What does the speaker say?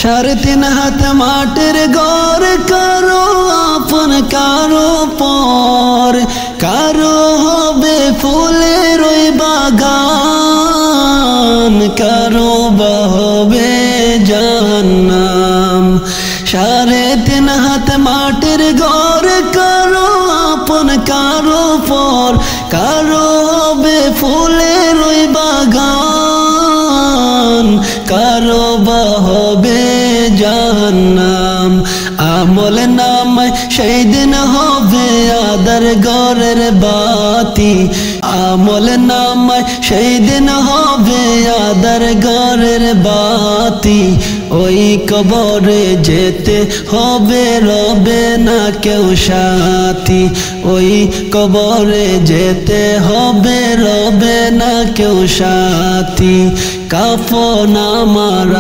3.5 হাত মাটির ঘর কারো আপন কারো পর, কারো হবে ফুলের ওই বাগান, কারো বা হবে জাহান্নাম। 3.5 হাত মাটির ঘর কারো আপন কারো পর, কারো হবে ফুলের ওই বাগান, কারো বা হবে জাহান্নাম। আমল নামায় সেই দিন হবে আদার ঘরের বাতি, আমল নামায় সেই দিন হবে আদার ঘরের বাতি। ওই কবরে যেতে হবে রবে না কেউ সাথী, ওই কবরে যেতে হবে রবে না কেউ সাথী। কাফন আমার